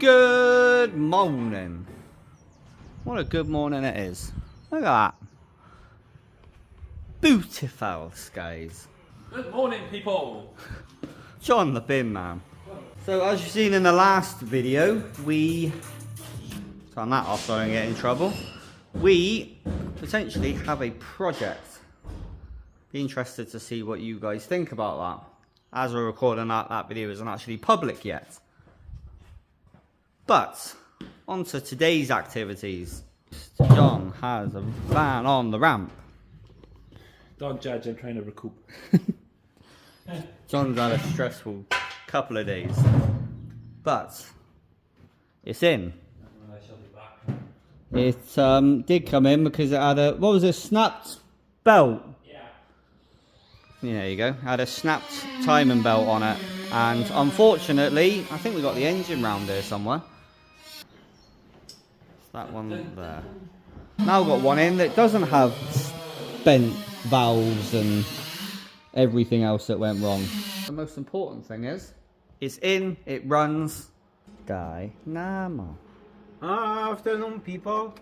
Good morning. What a good morning it is. Look at that. Beautiful skies. Good morning, people. John the bin man. So as you've seen in the last video, we turn that off so I don't get in trouble. We potentially have a project. Be interested to see what you guys think about that. As we're recording that video isn't actually public yet. But on to today's activities. Mr. John has a van on the ramp. Don't judge, I'm trying to recoup. John's had a stressful couple of days. But it's in. It did come in because it had a, what was it, snapped belt? Yeah, there you go. Had a snapped timing belt on it. And unfortunately, I think we got the engine round here somewhere. That one there. Now we've got one in that doesn't have bent valves and everything else that went wrong. The most important thing is, it's in, it runs. Dynamo. Afternoon, people.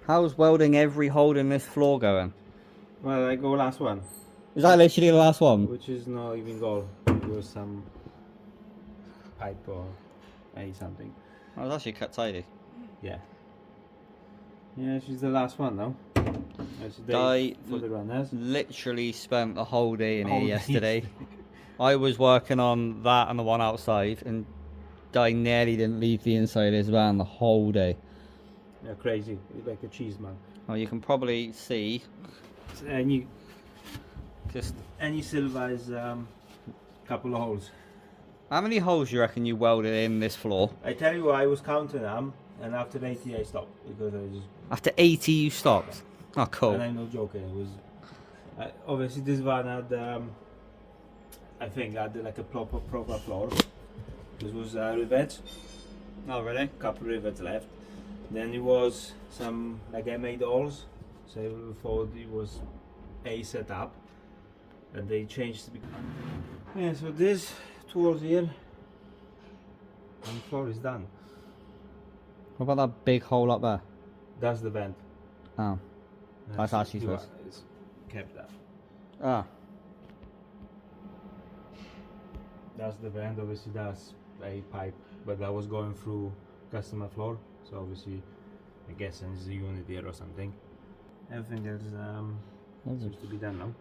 How's welding every hole in this floor going? Well, I go last one. Is that literally the last one? Which is not even goal. It was some pipe or something. Oh, it was actually cut tidy. Yeah. Yeah, she's the last one now. I for the runners. Literally spent the whole day in here yesterday. I was working on that and the one outside, and I nearly didn't leave the inside of his van the whole day. Yeah, crazy. It's like a cheese man. Well, you can probably see. Any silver is couple of holes. How many holes do you reckon you welded in this floor? I tell you, I was counting them, and after 80 I stopped because I just. After 80 you stopped? Oh, cool. And I'm not joking. It was obviously this van had I think had like a proper floor. This was rivets. Oh, really? Couple rivets left. Then it was some like I made holes. So before it was a setup, and they changed. Yeah. So this towards here, and floor is done. What about that big hole up there? That's the vent. Oh, that's actually supposed. It's kept that. Ah. That's the vent. Obviously, that's a pipe, but that was going through customer floor. So obviously, I guess it's a unit here or something. Everything else seems to be done now.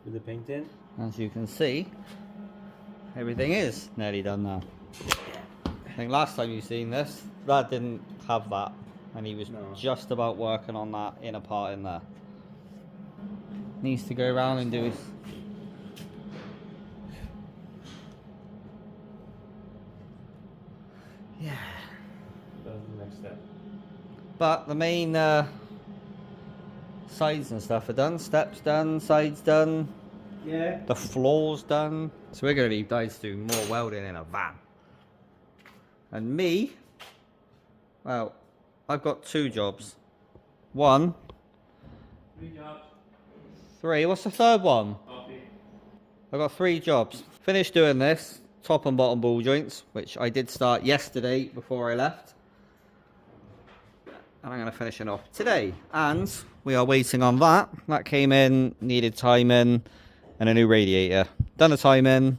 With the paint in. As you can see, everything is nearly done now. I think last time you seen this, Brad didn't have that, and he was just about working on that inner part in there. Needs to go around and do his. Yeah. That's the next step. But the main sides and stuff are done. Steps done, sides done. Yeah. The floor's done. So we're going to leave guys to do more welding in a van. And me, well, I've got 2 jobs. 1. 3 jobs. 3. What's the third one? Coffee. I've got 3 jobs. Finished doing this, top and bottom ball joints, which I did start yesterday before I left. And I'm going to finish it off today. And we are waiting on that. That came in, needed timing, and a new radiator. Done the timing,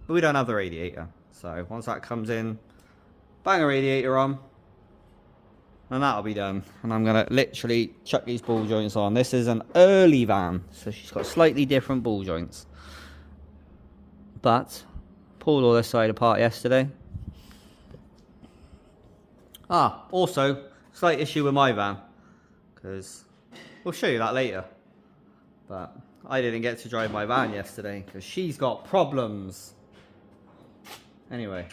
but we don't have the radiator. So once that comes in, bang a radiator on, and that'll be done. And I'm going to literally chuck these ball joints on. This is an early van, so she's got slightly different ball joints. But pulled all this side apart yesterday. Ah, also, slight issue with my van, because we'll show you that later. But I didn't get to drive my van yesterday because she's got problems. Anyway,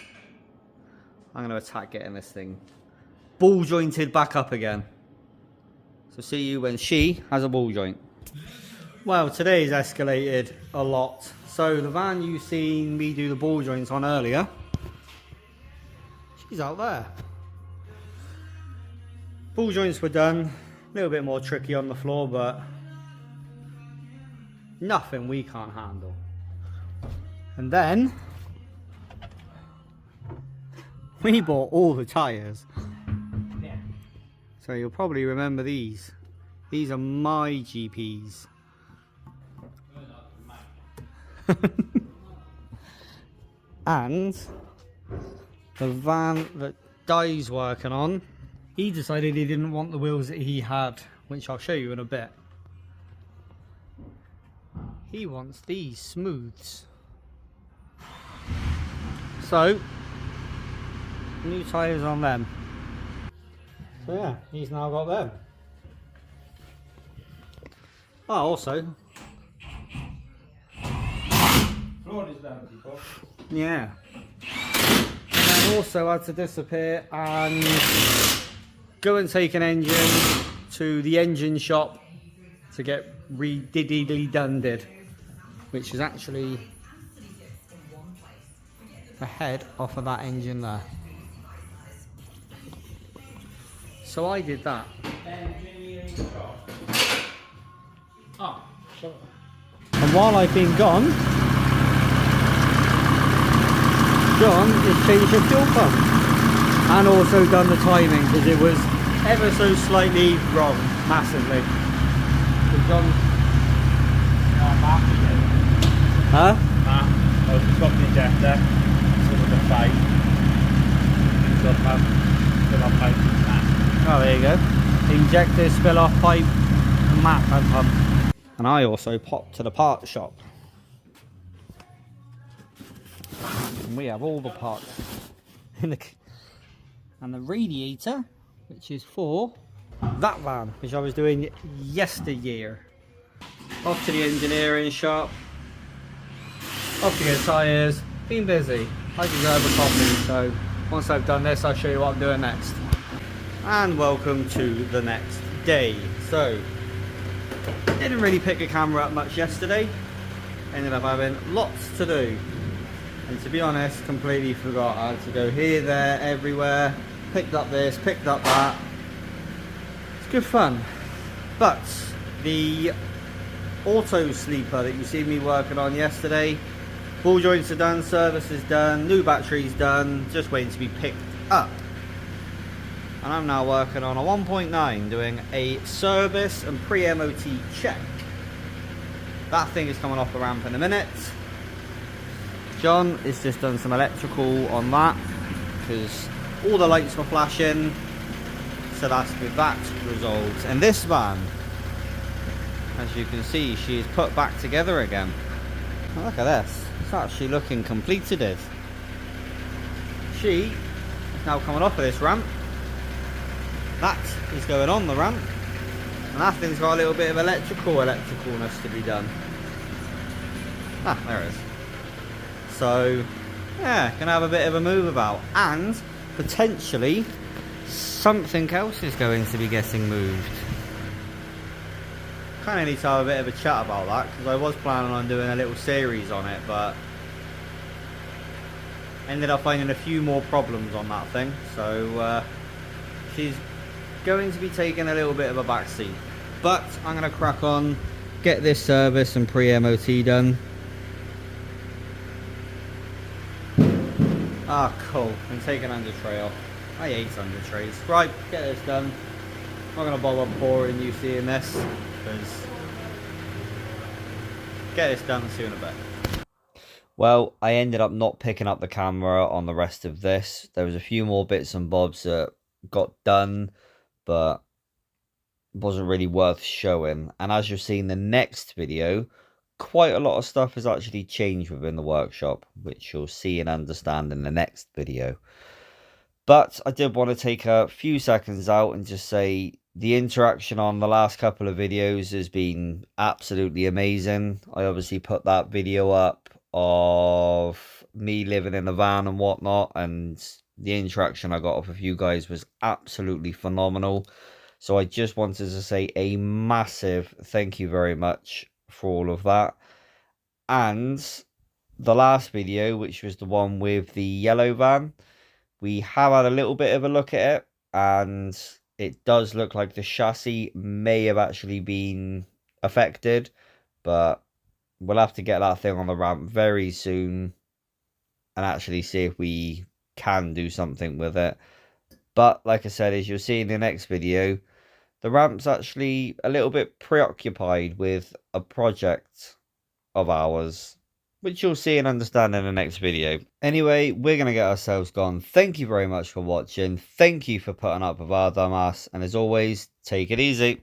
I'm going to attack getting this thing ball jointed back up again. So see you when she has a ball joint. Well, today's escalated a lot. So the van you've seen me do the ball joints on earlier, she's out there. Ball joints were done. A little bit more tricky on the floor, but nothing we can't handle. And then We bought all the tyres. Yeah. So you'll probably remember these. These are my GPs. And the van that Di's working on, he decided he didn't want the wheels that he had, which I'll show you in a bit. He wants these smooths. So, new tyres on them. So yeah, he's now got them. Oh, also, Floor is down, people. yeah. And I also had to disappear and go and take an engine to the engine shop to get redid, which is actually the head off of that engine there. So I did that. Engineering shop. Ah, And while I've been gone, John has changed the fuel pump and also done the timing because it was ever so slightly wrong, massively. So John, huh? I'll just stop the injector. So with the fight. Fill up pipe. Oh, there you go. Injector, spill off pipe, map and pump. And I also popped to the parts shop. And we have all the parts in the, and the radiator, which is for that van, which I was doing yesteryear. Off to the engineering shop, off to get tyres, been busy. I can grab a coffee, so once I've done this I'll show you what I'm doing next. And welcome to the next day. So, didn't really pick a camera up much yesterday, ended up having lots to do. And to be honest, completely forgot. I had to go here, there, everywhere, picked up this, picked up that. It's good fun. But the auto sleeper that you see me working on yesterday, ball joints are done, service is done, new batteries done, just waiting to be picked up. And I'm now working on a 1.9 doing a service and pre-MOT check. That thing is coming off the ramp in a minute. John has just done some electrical on that because all the lights were flashing, so that's with that resolved. And this van, as you can see, she is put back together again. Oh, look at this, it's actually looking completed. She is now coming off of this ramp. That is going on the ramp, and that thing's got a little bit of electricalness to be done. Ah, there it is. So, yeah, gonna have a bit of a move about, and potentially something else is going to be getting moved. Kind of need to have a bit of a chat about that because I was planning on doing a little series on it, but ended up finding a few more problems on that thing. So she's going to be taking a little bit of a back seat, but I'm going to crack on, get this service and pre-MOT done. Ah, cool. And take an under tray off. I hate under trays. Right, get this done. I'm not going to bother pouring you seeing this, because get this done soon a bit. Well, I ended up not picking up the camera on the rest of this. There was a few more bits and bobs that got done, but wasn't really worth showing. And as you'll see in the next video, quite a lot of stuff has actually changed within the workshop, which you'll see and understand in the next video. But I did want to take a few seconds out and just say the interaction on the last couple of videos has been absolutely amazing. I obviously put that video up of me living in a van and whatnot, and the interaction I got off of you guys was absolutely phenomenal. So I just wanted to say a massive thank you very much for all of that. And the last video, which was the one with the yellow van, we have had a little bit of a look at it, and it does look like the chassis may have actually been affected, but we'll have to get that thing on the ramp very soon and actually see if we can do something with it. But like I said, as you'll see in the next video, the ramp's actually a little bit preoccupied with a project of ours, which you'll see and understand in the next video. Anyway, we're going to get ourselves gone. Thank you very much for watching. Thank you for putting up with our dumbass. And as always, take it easy.